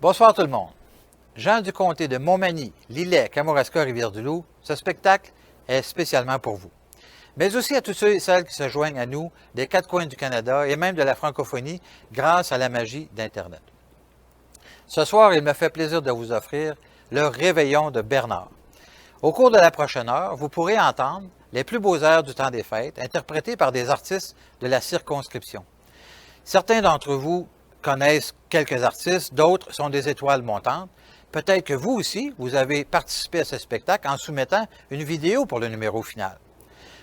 Bonsoir tout le monde. Gens du comté de Montmagny, Lillet, Kamouraska, Rivière-du-Loup, ce spectacle est spécialement pour vous. Mais aussi à tous ceux et celles qui se joignent à nous des quatre coins du Canada et même de la francophonie grâce à la magie d'Internet. Ce soir, il me fait plaisir de vous offrir le Réveillon de Bernard. Au cours de la prochaine heure, vous pourrez entendre les plus beaux airs du temps des fêtes interprétés par des artistes de la circonscription. Certains d'entre vous connaissent quelques artistes, d'autres sont des étoiles montantes. Peut-être que vous aussi, vous avez participé à ce spectacle en soumettant une vidéo pour le numéro final.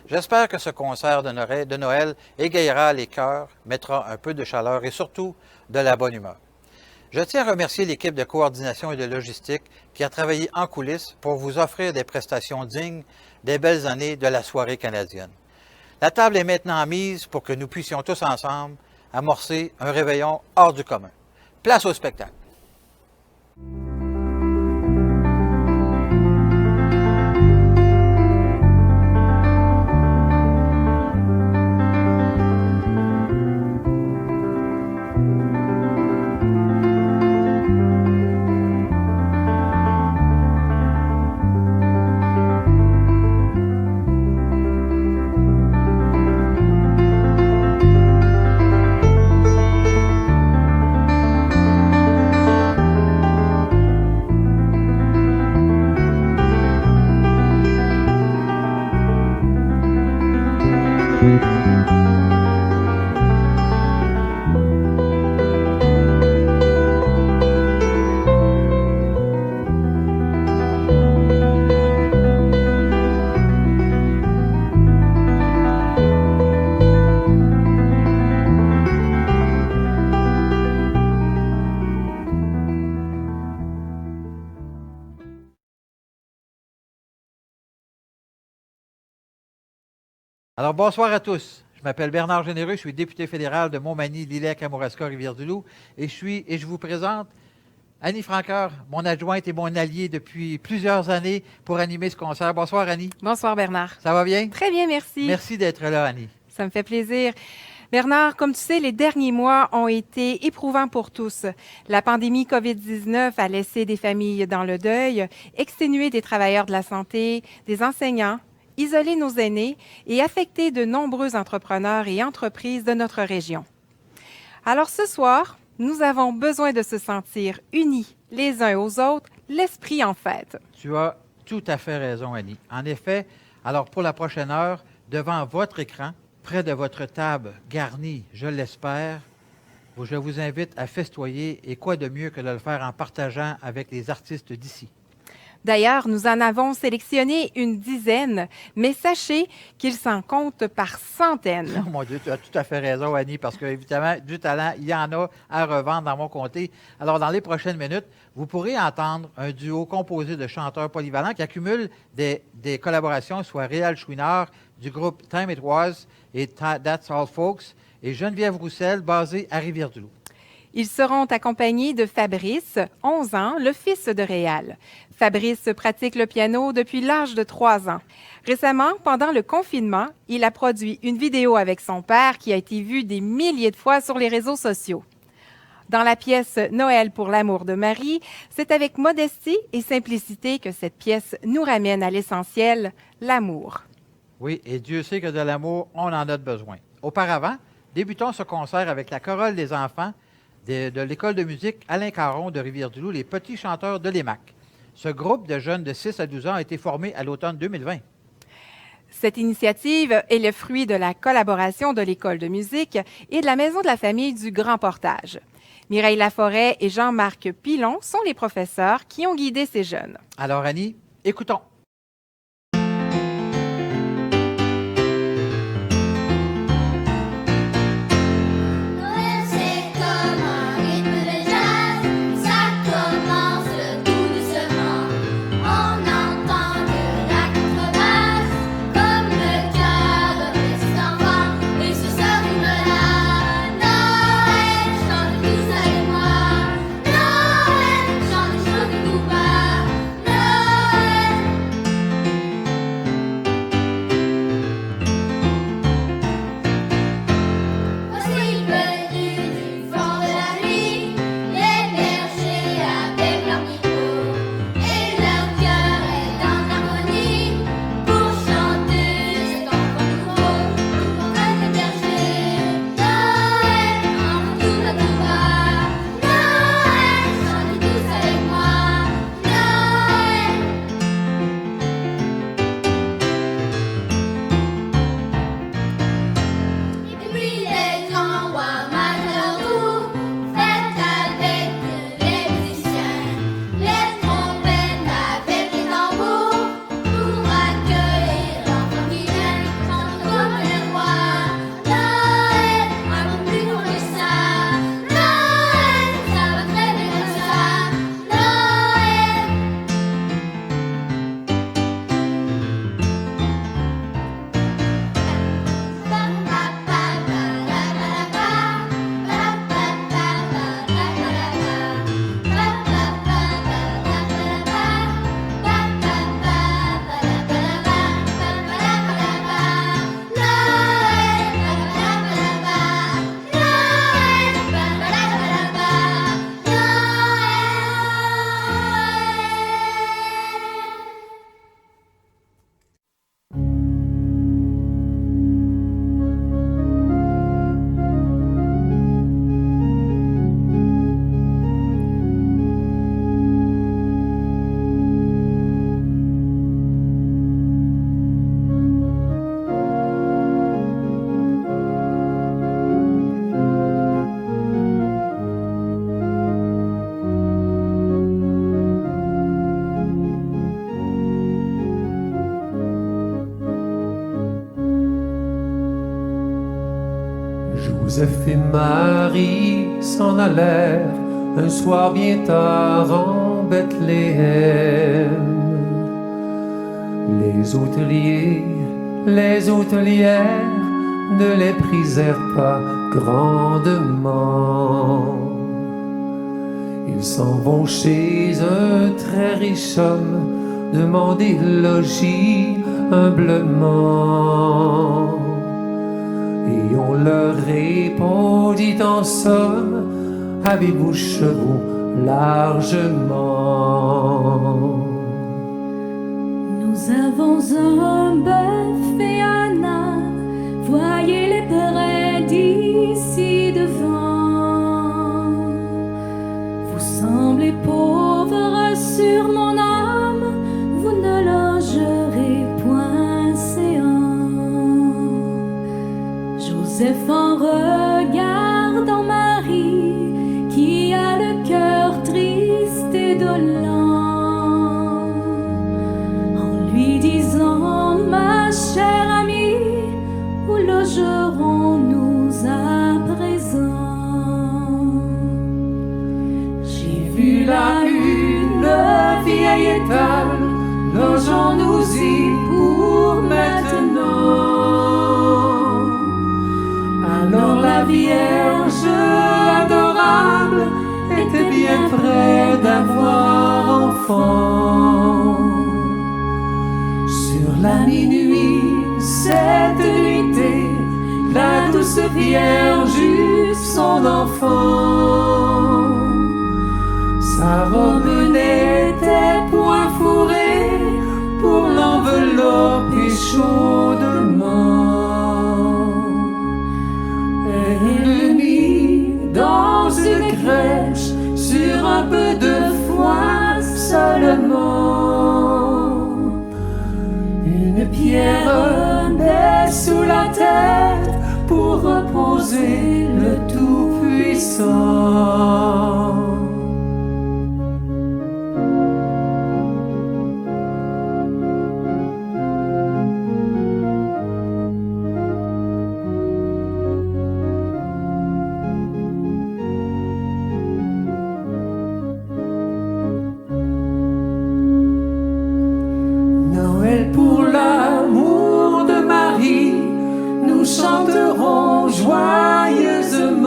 J'espère que ce concert de Noël égayera les cœurs, mettra un peu de chaleur et surtout de la bonne humeur. Je tiens à remercier l'équipe de coordination et de logistique qui a travaillé en coulisses pour vous offrir des prestations dignes des belles années de la soirée canadienne. La table est maintenant mise pour que nous puissions tous ensemble amorcer un réveillon hors du commun. Place au spectacle. Alors, bonsoir à tous. Je m'appelle Bernard Généreux, je suis député fédéral de Montmagny, Lillet, Kamouraska, Rivière-du-Loup et je vous présente Annie Francoeur, mon adjointe et mon alliée depuis plusieurs années pour animer ce concert. Bonsoir Annie. Bonsoir Bernard. Ça va bien? Très bien, merci. Merci d'être là Annie. Ça me fait plaisir. Bernard, comme tu sais, les derniers mois ont été éprouvants pour tous. La pandémie COVID-19 a laissé des familles dans le deuil, exténué des travailleurs de la santé, des enseignants, isolé nos aînés et affecté de nombreux entrepreneurs et entreprises de notre région. Alors ce soir, nous avons besoin de se sentir unis les uns aux autres, l'esprit en fête. Tu as tout à fait raison Annie. En effet, alors pour la prochaine heure, devant votre écran, près de votre table garnie, je l'espère, je vous invite à festoyer et quoi de mieux que de le faire en partageant avec les artistes d'ici. D'ailleurs, nous en avons sélectionné une dizaine, mais sachez qu'ils s'en comptent par centaines. Oh mon Dieu, tu as tout à fait raison, Annie, parce qu'évidemment, du talent, il y en a à revendre dans mon comté. Alors, dans les prochaines minutes, vous pourrez entendre un duo composé de chanteurs polyvalents qui accumulent des collaborations, soit Réal Chouinard du groupe Time It Was et That's All Folks, et Geneviève Roussel, basée à Rivière-du-Loup. Ils seront accompagnés de Fabrice, 11 ans, le fils de Réal. Fabrice pratique le piano depuis l'âge de 3 ans. Récemment, pendant le confinement, il a produit une vidéo avec son père qui a été vue des milliers de fois sur les réseaux sociaux. Dans la pièce Noël pour l'amour de Marie, c'est avec modestie et simplicité que cette pièce nous ramène à l'essentiel, l'amour. Oui, et Dieu sait que de l'amour, on en a besoin. Auparavant, débutons ce concert avec la chorale des enfants de l'école de musique Alain Caron de Rivière-du-Loup, les petits chanteurs de l'EMAC. Ce groupe de jeunes de 6 à 12 ans a été formé à l'automne 2020. Cette initiative est le fruit de la collaboration de l'école de musique et de la Maison de la famille du Grand Portage. Mireille Laforêt et Jean-Marc Pilon sont les professeurs qui ont guidé ces jeunes. Alors Annie, écoutons. Noël, Joseph et Marie s'en allèrent un soir bien tard en Bethléem. Les hôteliers, les hôtelières ne les prisèrent pas grandement. Ils s'en vont chez un très riche homme demander logis humblement. Et on leur répondit en somme, avez-vous chevaux largement? Nous avons un bœuf et un âne, voyez les près d'ici devant. Vous semblez pauvres sur mon âme, vous ne logerez point séant. Joseph en regardant Marie, qui a le cœur triste et dolent, lui disant, ma chère amie, où logerons-nous à présent? J'ai vu là une vieille étale, logeons-nous-y pour maintenant. Alors la Vierge adorable était bien près d'avoir enfant. Sur la minuit, cette nuitée, la douce Vierge eut son enfant. Sa robe n'était point fourrée pour l'envelopper chaudement. Elle mit dans une crèche sur un peu de foin seulement. Une pierre naît sous la tête pour reposer le Tout-Puissant. Pour l'amour de Marie, nous chanterons joyeusement.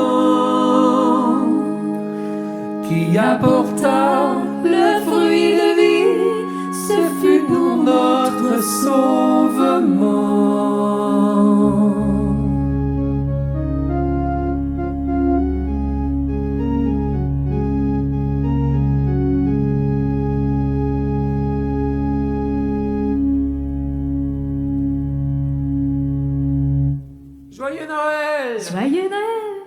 Qui apporta le fruit de vie, ce fut pour notre sauvement. Joyeux Noël! Joyeux Noël!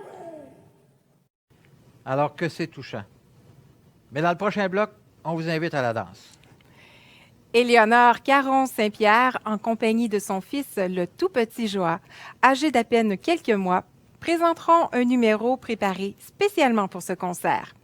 Alors que c'est touchant. Mais dans le prochain bloc, on vous invite à la danse. Éléonore Caron-Saint-Pierre, en compagnie de son fils, le tout petit Joa, âgé d'à peine quelques mois, présenteront un numéro préparé spécialement pour ce concert.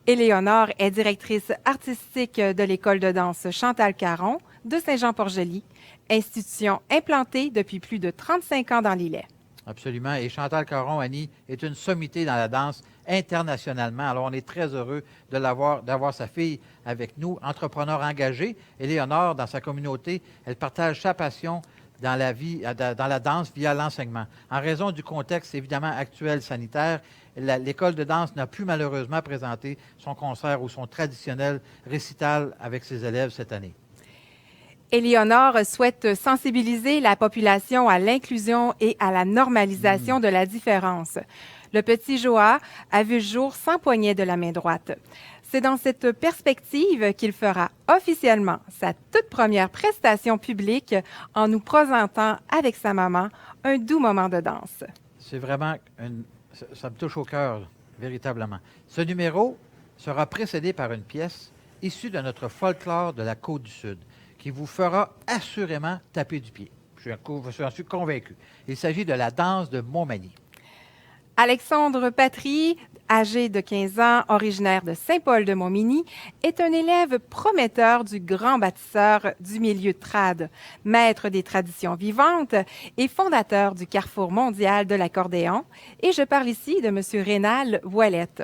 Éléonore est directrice artistique de l'école de danse Chantal Caron de Saint-Jean-Port-Joli, institution implantée depuis plus de 35 ans dans l'Îlet. Absolument. Et Chantal Caron, Annie, est une sommité dans la danse internationalement. Alors, on est très heureux d'avoir sa fille avec nous, entrepreneur engagée. Éléonore, dans sa communauté, elle partage sa passion dans la danse via l'enseignement. En raison du contexte, évidemment, actuel sanitaire, l'école de danse n'a pu malheureusement présenter son concert ou son traditionnel récital avec ses élèves cette année. Éléonore souhaite sensibiliser la population à l'inclusion et à la normalisation de la différence. Le petit Joa a vu le jour sans poignet de la main droite. C'est dans cette perspective qu'il fera officiellement sa toute première prestation publique en nous présentant avec sa maman un doux moment de danse. C'est vraiment, ça me touche au cœur, véritablement. Ce numéro sera précédé par une pièce issue de notre folklore de la Côte-du-Sud, qui vous fera assurément taper du pied. J'en suis convaincu. Il s'agit de la danse de Montmagny. Alexandre Patry, Âgé de 15 ans, originaire de Saint-Paul-de-Montmagny, est un élève prometteur du grand bâtisseur du milieu trad, maître des traditions vivantes et fondateur du Carrefour mondial de l'accordéon. Et je parle ici de M. Rénal Ouellette.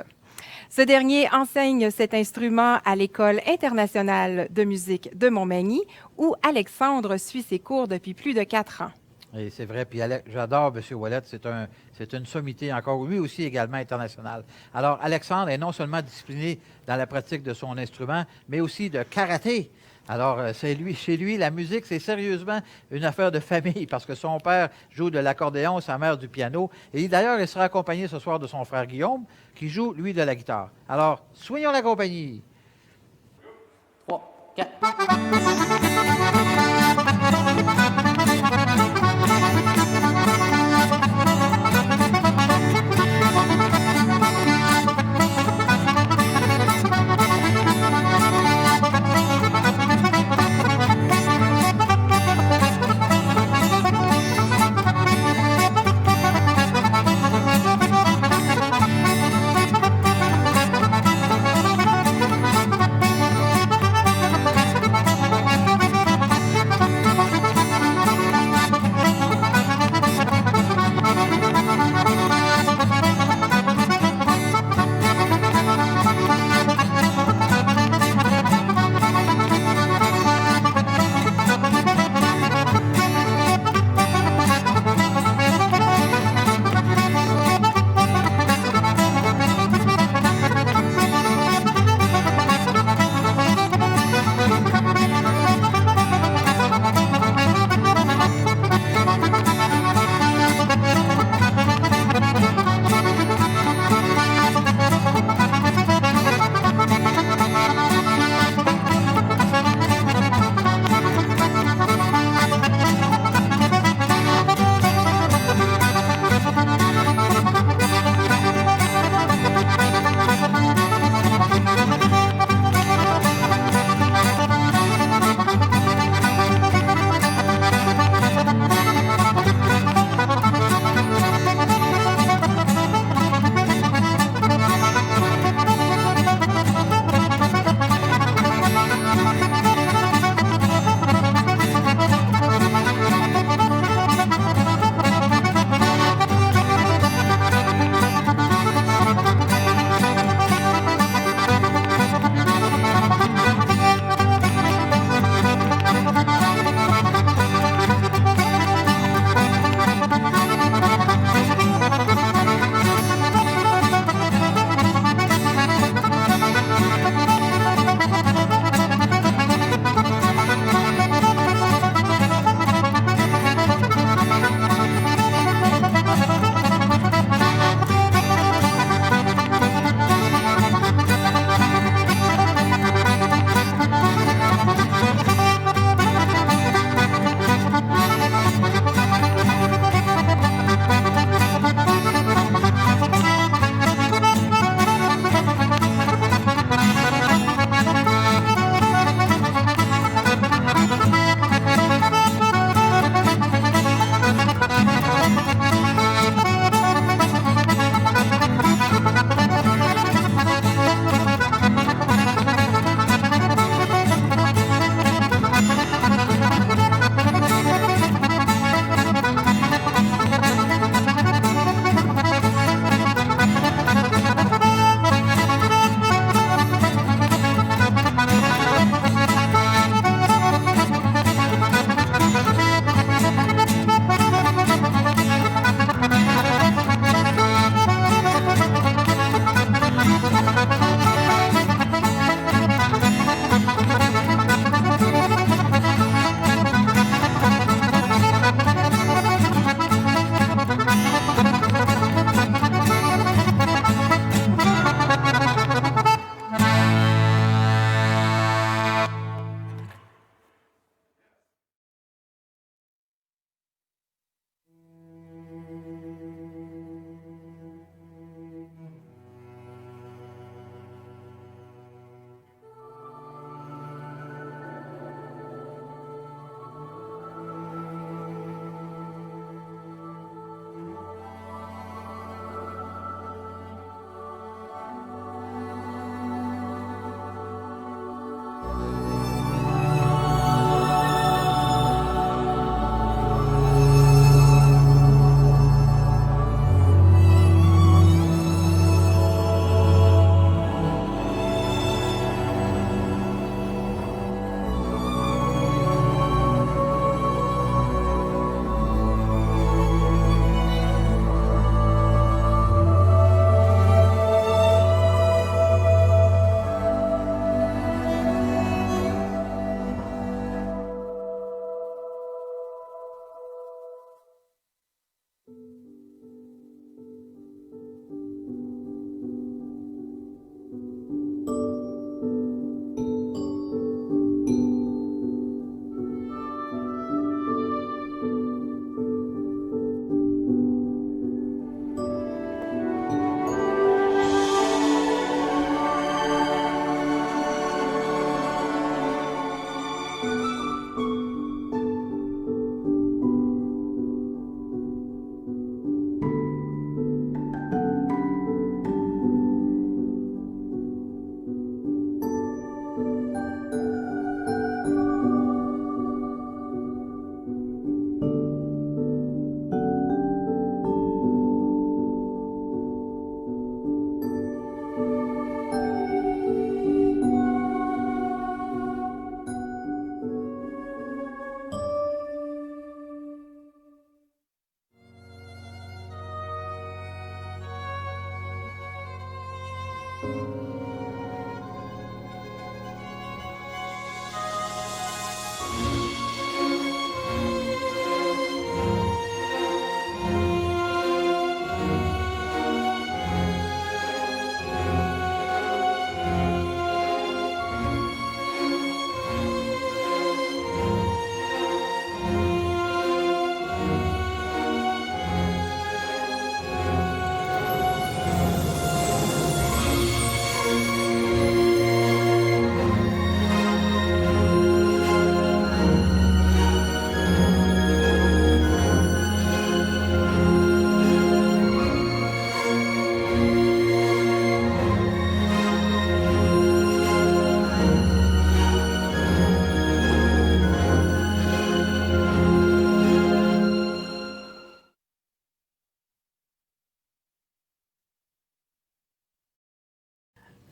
Ce dernier enseigne cet instrument à l'École internationale de musique de Montmagny, où Alexandre suit ses cours depuis plus de 4 ans. Et c'est vrai, puis j'adore M. Ouellet, c'est une sommité encore, lui aussi également internationale. Alors, Alexandre est non seulement discipliné dans la pratique de son instrument, mais aussi de karaté. Alors, chez lui, la musique, c'est sérieusement une affaire de famille, parce que son père joue de l'accordéon, sa mère du piano. Et d'ailleurs, il sera accompagné ce soir de son frère Guillaume, qui joue, lui, de la guitare. Alors, soignons la compagnie. 3, 4.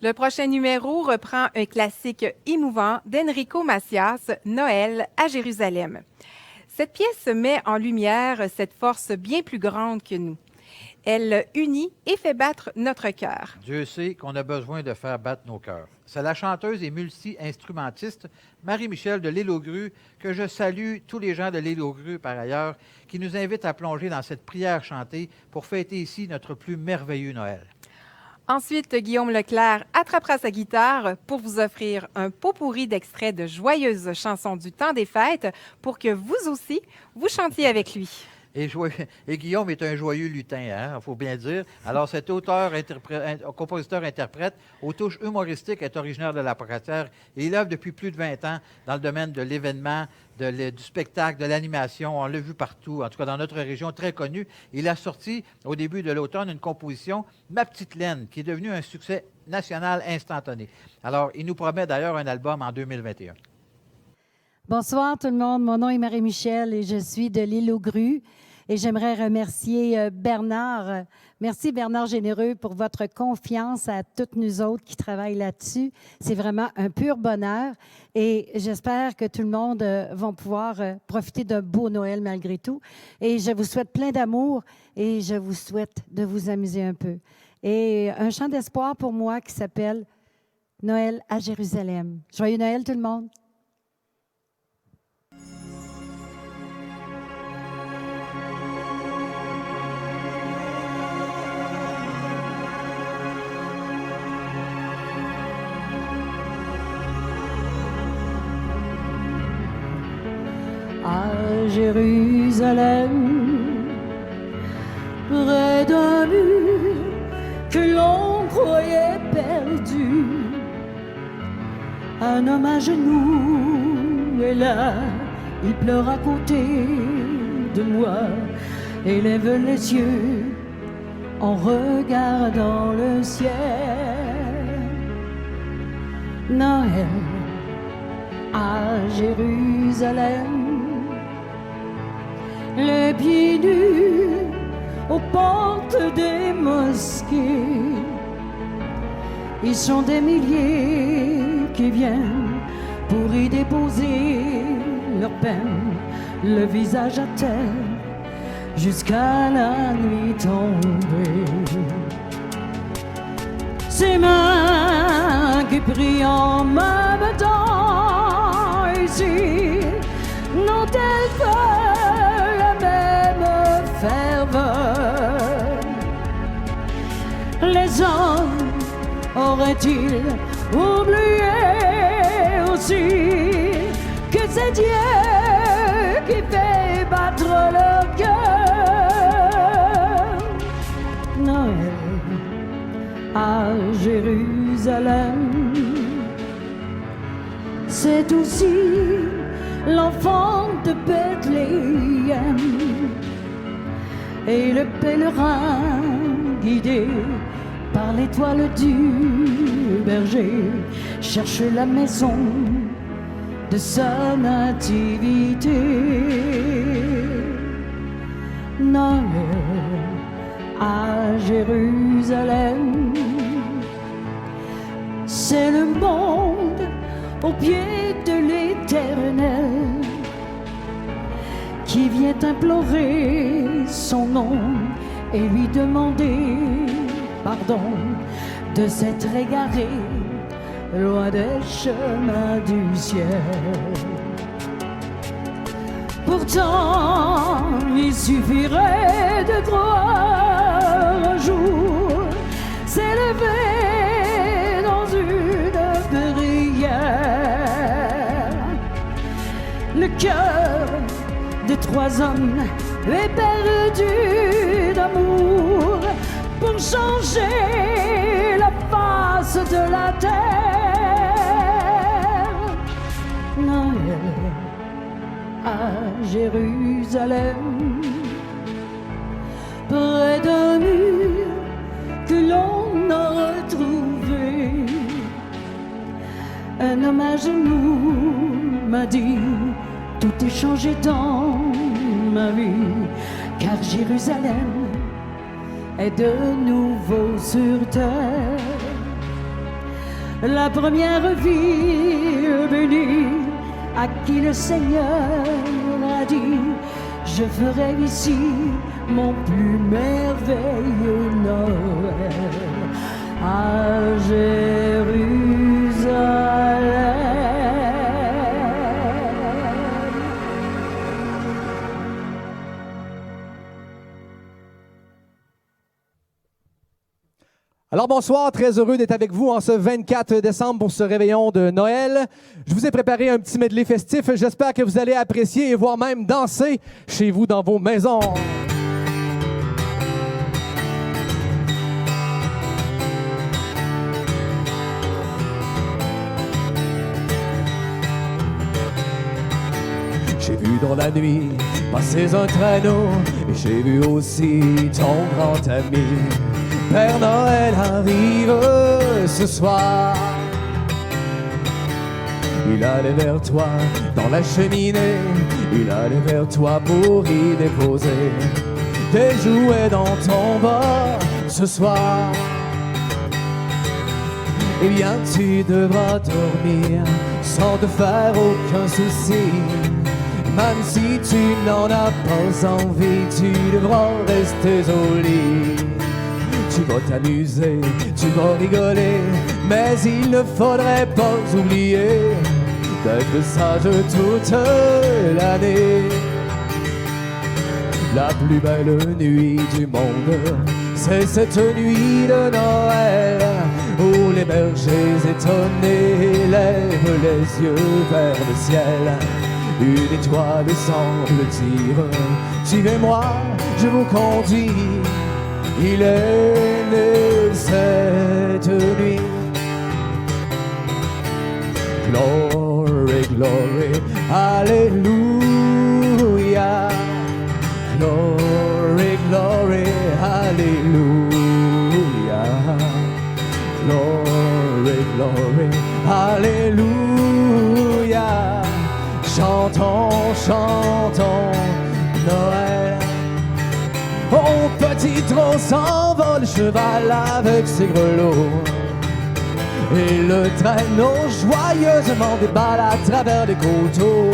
Le prochain numéro reprend un classique émouvant d'Enrico Macias, Noël à Jérusalem. Cette pièce met en lumière cette force bien plus grande que nous. Elle unit et fait battre notre cœur. Dieu sait qu'on a besoin de faire battre nos cœurs. C'est la chanteuse et multi-instrumentiste Marie-Michel de l'Île aux Grues, que je salue, tous les gens de l'Île aux Grues par ailleurs, qui nous invitent à plonger dans cette prière chantée pour fêter ici notre plus merveilleux Noël. Ensuite, Guillaume Leclerc attrapera sa guitare pour vous offrir un pot-pourri d'extraits de joyeuses chansons du temps des fêtes pour que vous aussi, vous chantiez avec lui. Et Guillaume est un joyeux lutin, il faut bien dire. Alors, cet auteur, compositeur-interprète, aux touches humoristiques, est originaire de la Pocatière et il œuvre depuis plus de 20 ans dans le domaine de l'événement, du spectacle, de l'animation. On l'a vu partout, en tout cas dans notre région, très connu. Il a sorti, au début de l'automne, une composition, Ma petite laine, qui est devenue un succès national instantané. Alors, il nous promet d'ailleurs un album en 2021. Bonsoir tout le monde, mon nom est Marie-Michel et je suis de l'Île aux Grues et j'aimerais remercier Bernard. Merci Bernard Généreux pour votre confiance à toutes nous autres qui travaillent là-dessus. C'est vraiment un pur bonheur et j'espère que tout le monde va pouvoir profiter d'un beau Noël malgré tout. Et je vous souhaite plein d'amour et je vous souhaite de vous amuser un peu. Et un chant d'espoir pour moi qui s'appelle Noël à Jérusalem. Joyeux Noël tout le monde! À Jérusalem, près d'un mur que l'on croyait perdu, un homme à genoux est là, il pleure à côté de moi, élève les yeux en regardant le ciel. Noël à Jérusalem, les pieds nus aux portes des mosquées. Ils sont des milliers qui viennent pour y déposer leur peine, le visage à terre jusqu'à la nuit tombée. Ces mains qui prient en même temps ici n'ont-elles pas la même ferveur? Les hommes auraient-ils oublié aussi que c'est Dieu qui fait battre leur cœur? Noël à Jérusalem, c'est aussi l'enfant de Bethléem et le pèlerin guidé par l'étoile du berger cherche la maison de sa nativité. Noël à Jérusalem, c'est le monde au pied de l'Éternel qui vient implorer son nom et lui demander pardon de s'être égaré loin des chemins du ciel. Pourtant, il suffirait de croire un jour s'élever dans une prière. Le cœur de trois hommes est perdu d'amour pour changer la face de la terre. Noël à Jérusalem, près d'un mur que l'on a retrouvé, un homme à genoux m'a dit: tout est changé dans ma vie, car Jérusalem est de nouveau sur terre. la première vie venue à qui le Seigneur a dit, je ferai ici mon plus merveilleux Noël à Jérusalem. Alors bonsoir, très heureux d'être avec vous en ce 24 décembre pour ce réveillon de Noël. Je vous ai préparé un petit medley festif, j'espère que vous allez apprécier et voire même danser chez vous dans vos maisons. J'ai vu dans la nuit passer un traîneau et j'ai vu aussi ton grand ami. Père Noël arrive ce soir. Il allait vers toi dans la cheminée, il allait vers toi pour y déposer des jouets dans ton bas ce soir. Eh bien tu devras dormir sans te faire aucun souci. Même si tu n'en as pas envie, tu devras rester au lit. Tu vas t'amuser, tu vas rigoler, mais il ne faudrait pas oublier d'être sage toute l'année. La plus belle nuit du monde, c'est cette nuit de Noël, où les bergers étonnés lèvent les yeux vers le ciel. Une étoile semble dire, suivez-moi, je vous conduis. Il est né cette nuit. Glory, glory, Alléluia. Glory, glory, Alléluia. Glory, glory, Alléluia. Chantons, chantons Noël. Au petit trot s'envole, cheval avec ses grelots. Et le traîneau joyeusement déballe à travers les coteaux.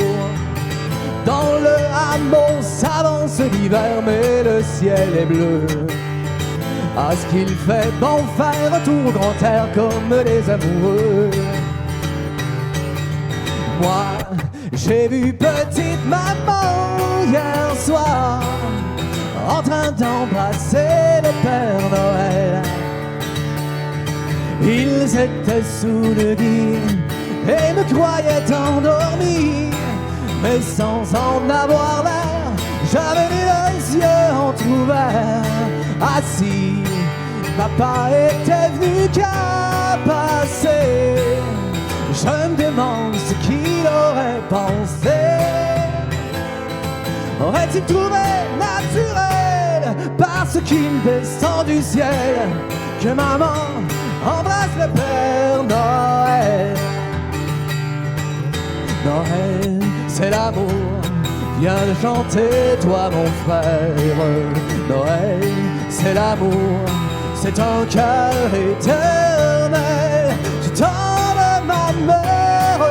Dans le hameau s'avance l'hiver, mais le ciel est bleu. À ce qu'il fait bon faire retour au grand air comme les amoureux. Moi, j'ai vu petite maman hier soir en train d'embrasser le Père Noël. Ils étaient sous le lit et me croyaient endormi, mais sans en avoir l'air, j'avais les yeux entrouverts. Assis, papa était venu qu'à passer. Je me demande ce qu'il aurait pensé. Aurait-il trouvé naturel, parce qu'il descend du ciel, que maman embrasse le Père Noël? Noël, c'est l'amour, viens le chanter, toi mon frère. Noël, c'est l'amour, c'est un cœur éternel. Tu tends ma mère,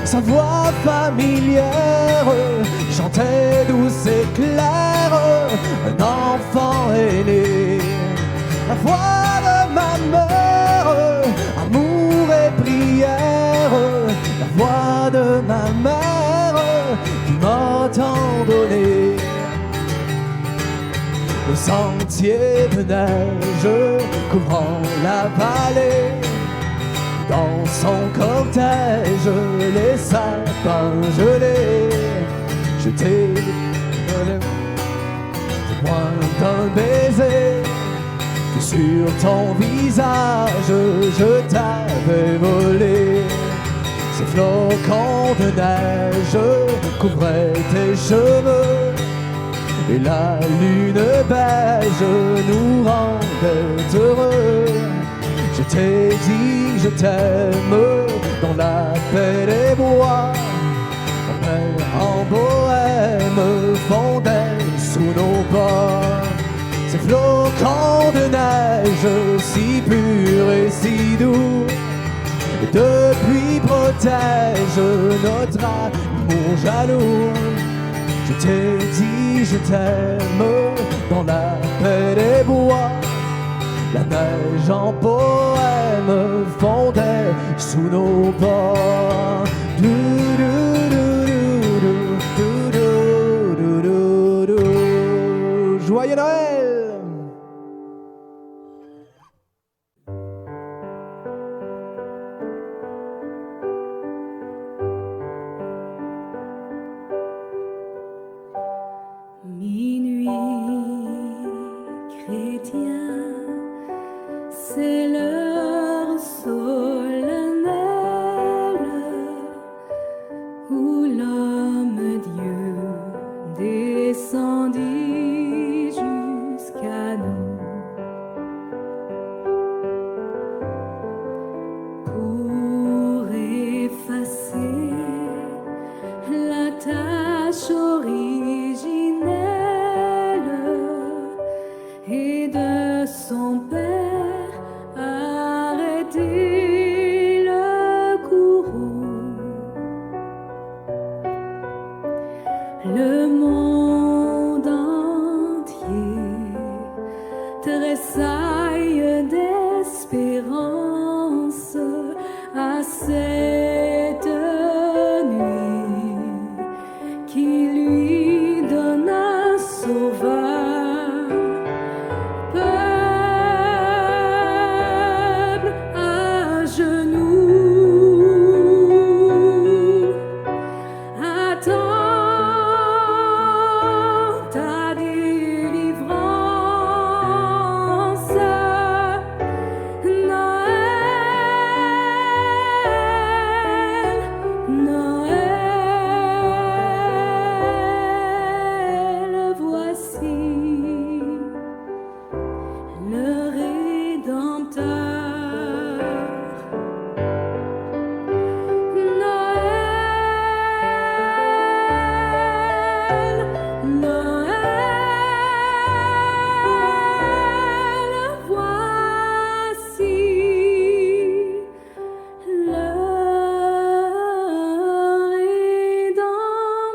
sa voix familière chantait douce et claire, un enfant est né. La voix de ma mère, amour et prière, la voix de ma mère qui m'a tant donné. Le sentier de neige couvrant la vallée, dans son cortège les sapins gelés. Je t'ai donné témoin d'un baiser, que sur ton visage je t'avais volé. Ces flocons de neige couvraient tes cheveux, et la lune beige nous rendait heureux. Je t'ai dit je t'aime dans la paix des bois. Mon père en bohème fondait sous nos pas. Ces flocons de neige si purs et si doux et depuis protège notre amour jaloux. Je t'ai dit je t'aime dans la paix des bois. La neige en poème fondait sous nos pas. Joyeux Noël! Minuit chrétien, c'est l'heure solennelle où l'homme-dieu descendit jusqu'à nous pour effacer la tâche originelle et de son Père arrêter le courroux. Le monde entier tressaille d'espérance à cette nuit qui lui donne un sauveur. Peuple à genoux, attends ta délivrance. Noël, Noël, voici le Rédempteur. Noël, Noël, voici le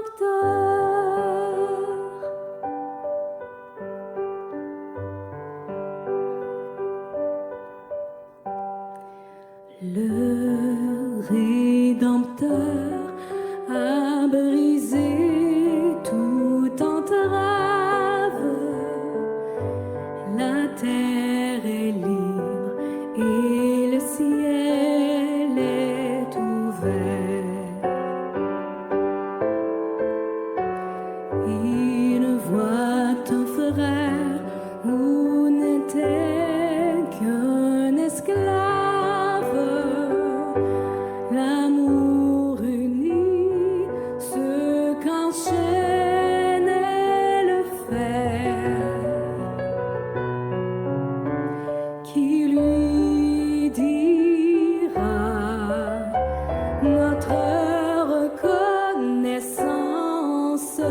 Rédempteur. Le Rédempteur a brisé toute entrave. La terre est libre et le ciel est ouvert. Il voit un frère où n'était qu'un esclave. L'amour unit ce qu'enchaînait le fer, qui lui dira notre reconnaissance,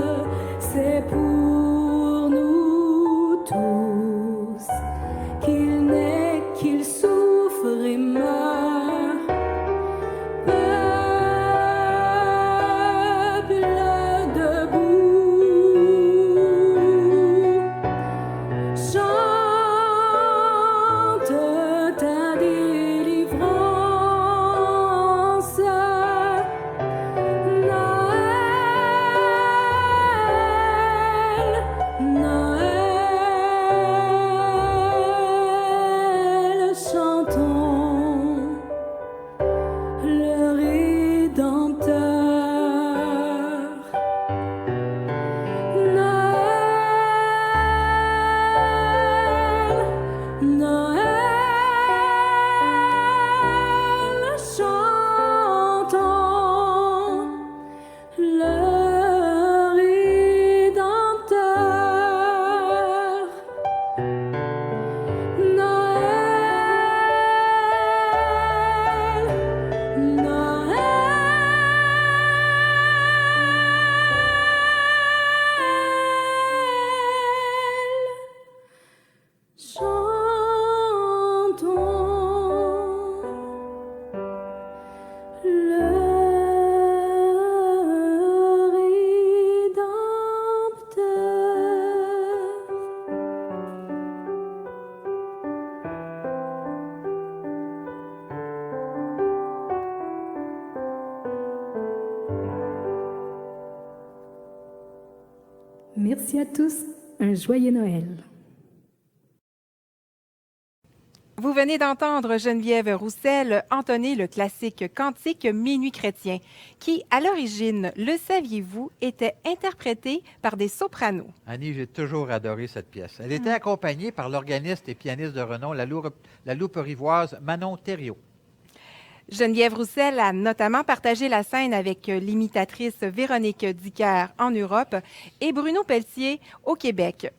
c'est pour nous tous qu'il naît, qu'il souffre et meurt. Peuple debout, chante ta délivrance. Noël, Noël, chantons le Rédempteur. Noël, Noël, chantons le Rédempteur. Noël, Noël, Merci à tous, un joyeux Noël. Vous venez d'entendre Geneviève Roussel entonner le classique cantique Minuit chrétien, qui, à l'origine, le saviez-vous, était interprété par des sopranos. Annie, j'ai toujours adoré cette pièce. Elle était accompagnée par l'organiste et pianiste de renom, la loupe-rivoise Manon Thériault. Geneviève Roussel a notamment partagé la scène avec l'imitatrice Véronique Dicker en Europe et Bruno Pelletier au Québec.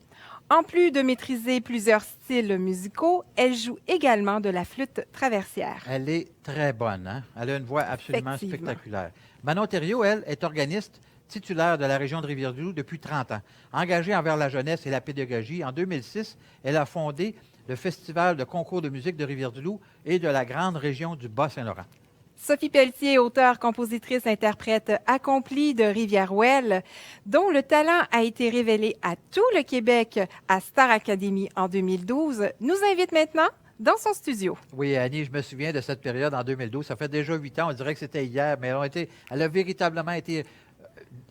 En plus de maîtriser plusieurs styles musicaux, elle joue également de la flûte traversière. Elle est très bonne, hein? Elle a une voix absolument Effectivement. spectaculaire. Manon Thériault, elle, est organiste titulaire de la région de Rivière-du-Loup depuis 30 ans. Engagée envers la jeunesse et la pédagogie, en 2006, elle a fondé le Festival de concours de musique de Rivière-du-Loup et de la grande région du Bas-Saint-Laurent. Sophie Pelletier, auteure, compositrice, interprète accomplie de Rivière-Ouelle, dont le talent a été révélé à tout le Québec à Star Academy en 2012, nous invite maintenant dans son studio. Oui, Annie, je me souviens de cette période en 2012. Ça fait déjà 8 ans, on dirait que c'était hier, mais elle a véritablement été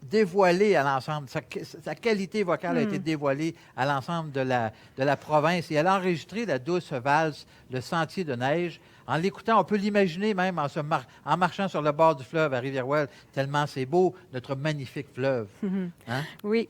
dévoilée à l'ensemble. Sa qualité vocale a été dévoilée à l'ensemble de la province et elle a enregistré la douce valse Le Sentier de neige. En l'écoutant, on peut l'imaginer même en marchant sur le bord du fleuve à Rivière-Ouelle, tellement c'est beau, notre magnifique fleuve. Hein? Oui.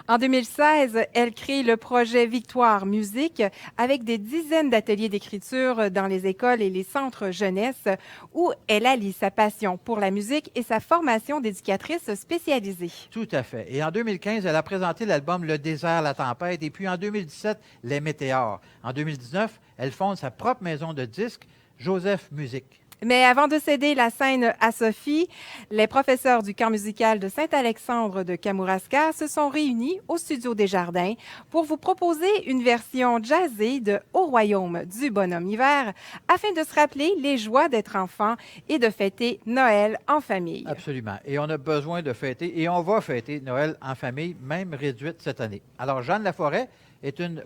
En 2016, elle crée le projet Victoire Musique avec des dizaines d'ateliers d'écriture dans les écoles et les centres jeunesse où elle allie sa passion pour la musique et sa formation d'éducatrice spécialisée. Tout à fait. Et en 2015, elle a présenté l'album Le désert, la tempête. Et puis en 2017, Les Météores. En 2019, elle fonde sa propre maison de disques, Joseph Musique. Mais avant de céder la scène à Sophie, les professeurs du camp musical de Saint-Alexandre de Kamouraska se sont réunis au Studio Desjardins pour vous proposer une version jazzée de Au royaume du bonhomme hiver afin de se rappeler les joies d'être enfant et de fêter Noël en famille. Absolument. Et on a besoin de fêter, et on va fêter Noël en famille, même réduite cette année. Alors, Jeanne Laforêt est une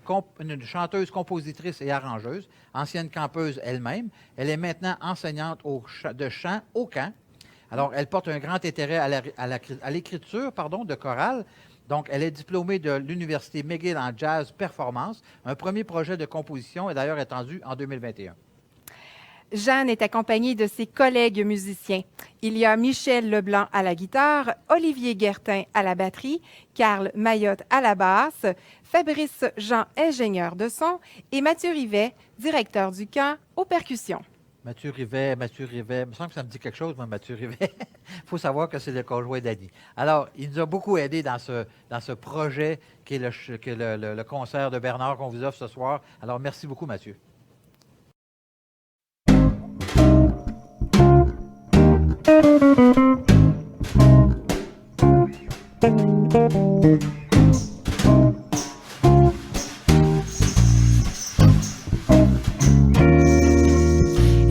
chanteuse, compositrice et arrangeuse, ancienne campeuse elle-même. Elle est maintenant enseignante de chant au camp. Alors, elle porte un grand intérêt à l'écriture de chorale. Donc, elle est diplômée de l'Université McGill en jazz performance. Un premier projet de composition est d'ailleurs attendu en 2021. Jeanne est accompagnée de ses collègues musiciens. Il y a Michel Leblanc à la guitare, Olivier Guertin à la batterie, Carl Mayotte à la basse, Fabrice Jean, ingénieur de son, et Mathieu Rivet, directeur du camp, aux percussions. Mathieu Rivet, il me semble que ça me dit quelque chose, moi, Mathieu Rivet. Il faut savoir que c'est le conjoint d'Annie. Alors, il nous a beaucoup aidé dans ce projet qui est le concert de Bernard qu'on vous offre ce soir. Alors, merci beaucoup, Mathieu.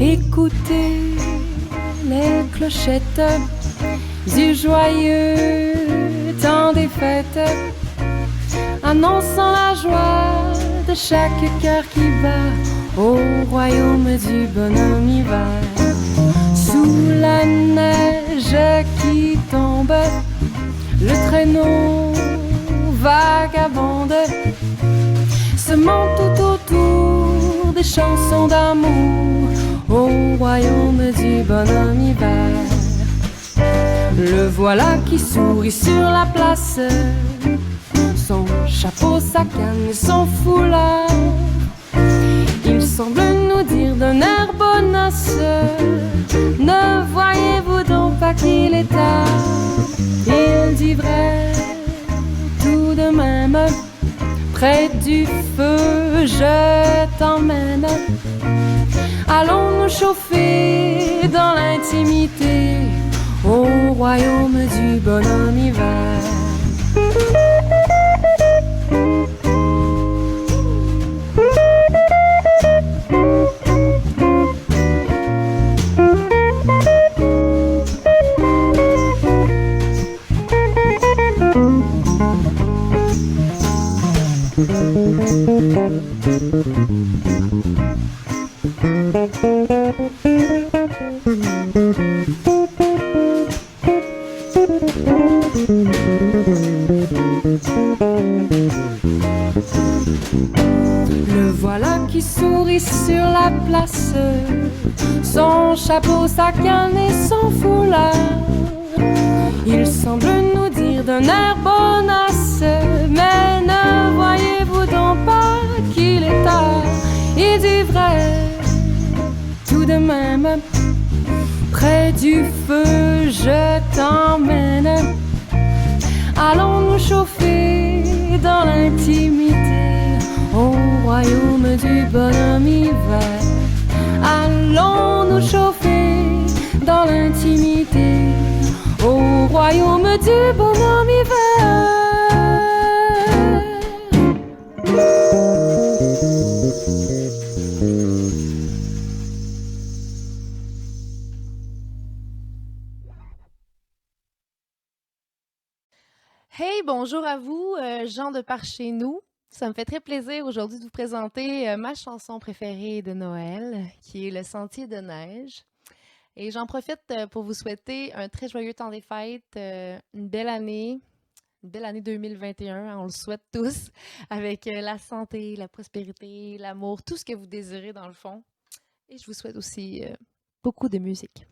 Écoutez les clochettes du joyeux temps des fêtes, annonçant la joie de chaque cœur qui bat au royaume du bonhomme hiver. Sous la neige qui tombe, le traîneau vagabonde se monte tout autour des chansons d'amour au royaume du bonhomme hiver. Le voilà qui sourit sur la place, son chapeau, sa canne et son foulard. Il semble nous dire d'un air bonasse: ne voyez-vous donc pas qu'il est tard? Il dit vrai tout de même, près du feu je t'emmène. Allons nous chauffer dans l'intimité au royaume du bonhomme hiver. la place, son chapeau, sa canne et son foulard. Il semble nous dire d'un air bonasse, mais ne voyez-vous donc pas qu'il est tard? Et du vrai, tout de même, près du feu, je t'emmène. Allons nous chauffer dans l'intimité au royaume du bonhomme hiver. Allons nous chauffer dans l'intimité au royaume du bonhomme hiver. Hey, bonjour à vous, Jean de par chez nous. Ça me fait très plaisir aujourd'hui de vous présenter ma chanson préférée de Noël, qui est Le Sentier de neige. Et j'en profite pour vous souhaiter un très joyeux temps des fêtes, une belle année 2021, on le souhaite tous, avec la santé, la prospérité, l'amour, tout ce que vous désirez dans le fond. Et je vous souhaite aussi beaucoup de musique.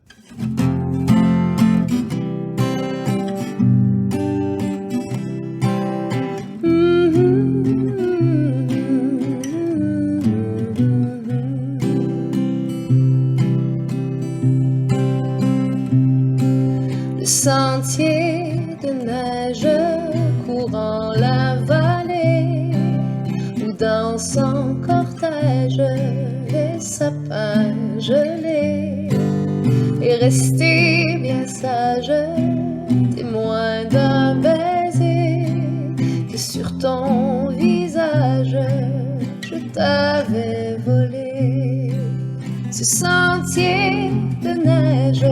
Le sentier de neige courant la vallée, où dansent en cortège les sapins gelés, et rester bien sage, témoin d'un baiser que sur ton visage je t'avais volé. Ce sentier de neige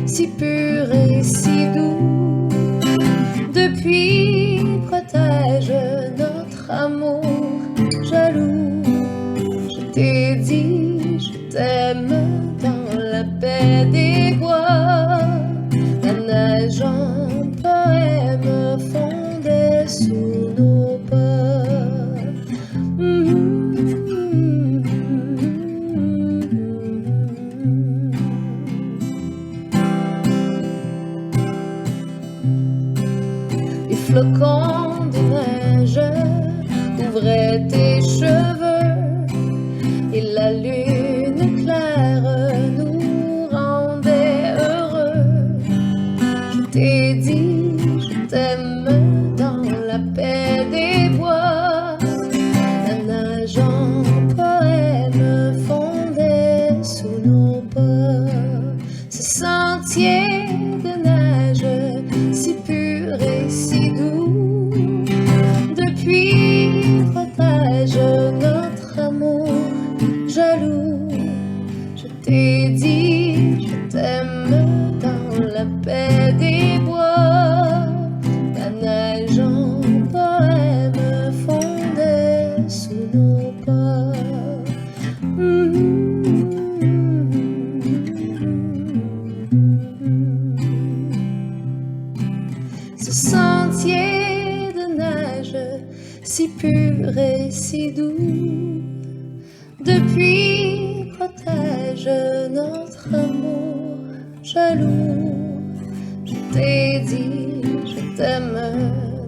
si pur et si doux, depuis protège notre amour jaloux. Je t'ai dit, je t'aime dans la paix des bois. La neige en poème fondait sous nos pas. Les flocons de neige ouvraient tes cheveux, et la lune claire nous rendait heureux. Je t'ai dit, je t'aime dans la paix des bois. La neige en poème fondait sous nos pas. Ce sentier de neige si pur et si doux, depuis protège notre amour jaloux. Je t'ai dit, je t'aime dans la paix des bois. La neige en poème fondait sous nos pas. Ce sentier de neige si pur et si doux, depuis protège notre amour jaloux. Je t'ai dit, je t'aime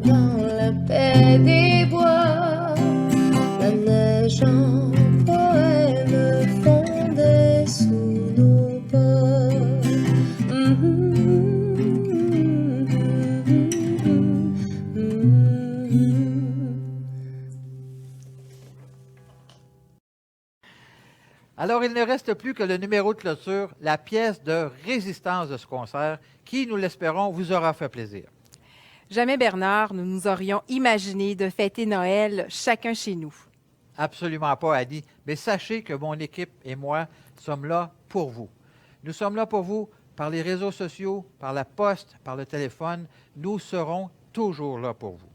dans la paix des bois. La neige en poème fondait sous nos pas. Alors, il ne reste plus que le numéro de clôture, la pièce de résistance de ce concert, qui, nous l'espérons, vous aura fait plaisir. Jamais, Bernard, nous nous aurions imaginé de fêter Noël chacun chez nous. Absolument pas, Annie, mais sachez que mon équipe et moi sommes là pour vous. Nous sommes là pour vous par les réseaux sociaux, par la poste, par le téléphone. Nous serons toujours là pour vous.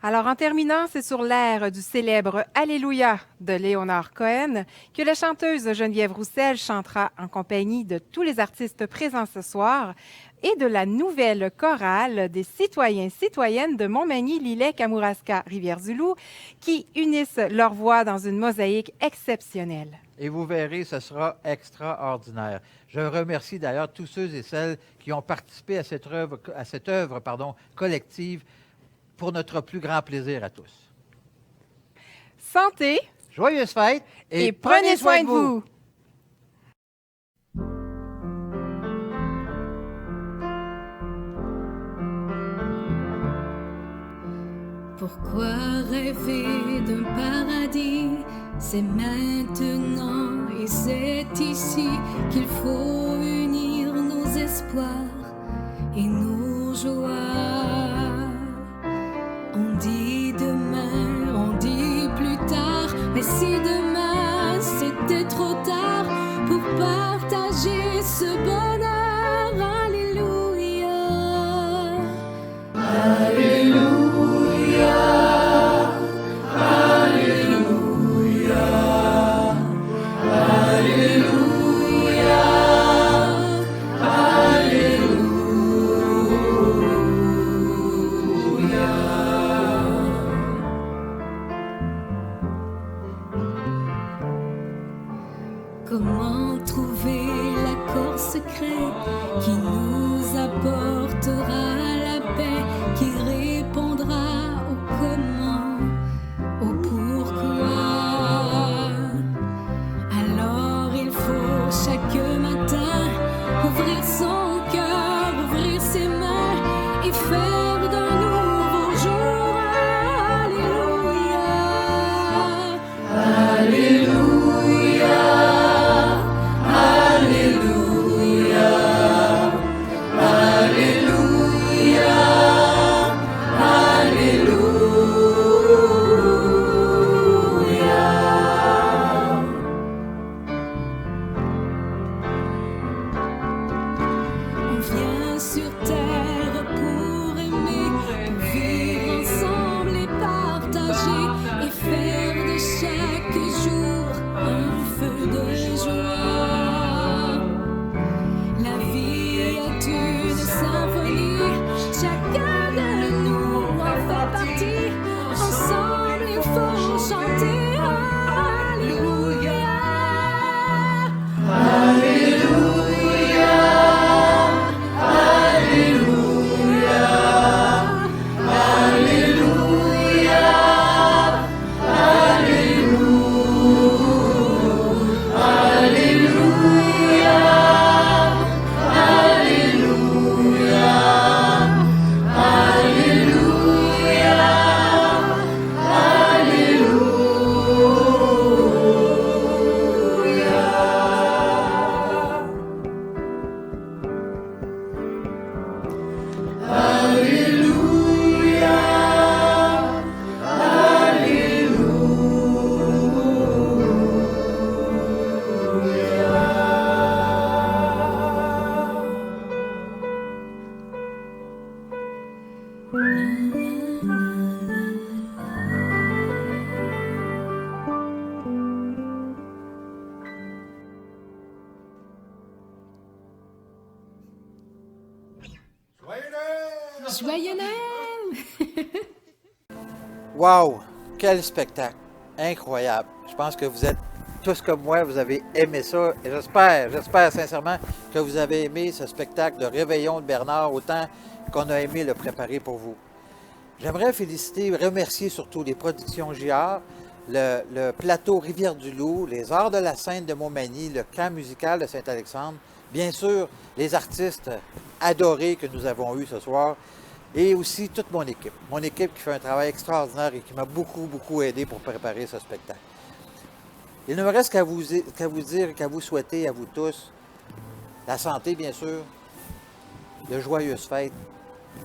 Alors, en terminant, c'est sur l'air du célèbre Alléluia de Léonard Cohen que la chanteuse Geneviève Roussel chantera en compagnie de tous les artistes présents ce soir et de la nouvelle chorale des citoyens-citoyennes de Montmagny, Lillet, Kamouraska, Rivière-du-Loup, qui unissent leurs voix dans une mosaïque exceptionnelle. et vous verrez, ce sera extraordinaire. Je remercie d'ailleurs tous ceux et celles qui ont participé à cette œuvre collective pour notre plus grand plaisir à tous. Santé Joyeuses fêtes et prenez soin de vous. Pourquoi rêver d'un paradis? C'est maintenant et c'est ici qu'il faut unir nos espoirs et nos joies. On dit demain, on dit plus tard, mais si demain c'était trop tard pour partager ce bonheur, alléluia. Alléluia. Comment trouver l'accord secret qui nous apportera la paix, qui répondra au comment, au pourquoi? Alors il faut chaque matin ouvrir son cœur, ouvrir ses mains et faire d'un nouveau jour. Alléluia. Alléluia. Joyeux Noël! Wow! Quel spectacle! Incroyable! Je pense que vous êtes tous comme moi, vous avez aimé ça. Et j'espère sincèrement que vous avez aimé ce spectacle de Réveillon de Bernard autant qu'on a aimé le préparer pour vous. J'aimerais féliciter, remercier surtout les productions JR, le plateau Rivière-du-Loup, les Arts de la Scène de Montmagny, le camp musical de Saint-Alexandre, bien sûr les artistes adorés que nous avons eus ce soir, et aussi toute mon équipe. Mon équipe qui fait un travail extraordinaire et qui m'a beaucoup aidé pour préparer ce spectacle. Il ne me reste qu'à vous dire, qu'à vous souhaiter à vous tous la santé, bien sûr, de joyeuses fêtes,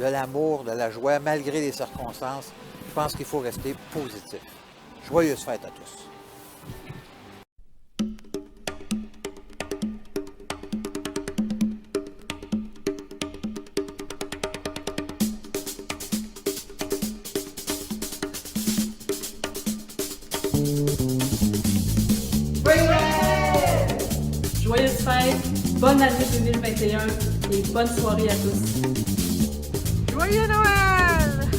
de l'amour, de la joie, malgré les circonstances. Je pense qu'il faut rester positif. Joyeuses fêtes à tous. Joyeuses fêtes, bonne année 2021 et bonne soirée à tous. Joyeux Noël!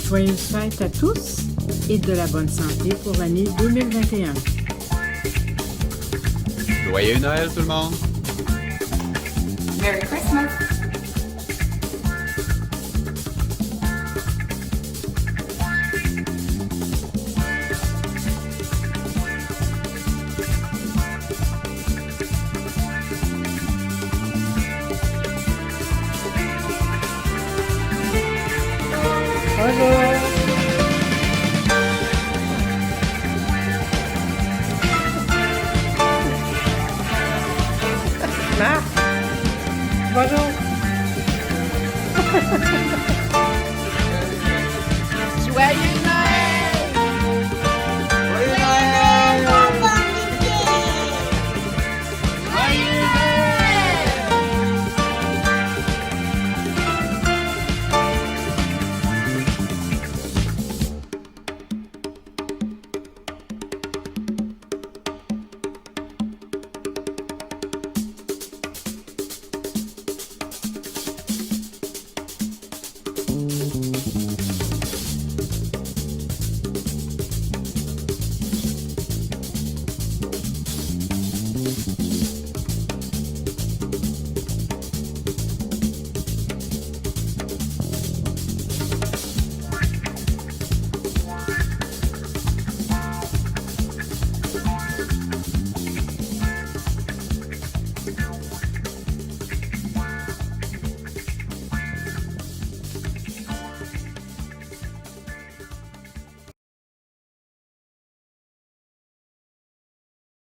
Joyeuses fêtes à tous et de la bonne santé pour l'année 2021. Joyeux Noël tout le monde! Merry Christmas! Marc, bonjour. Joyeux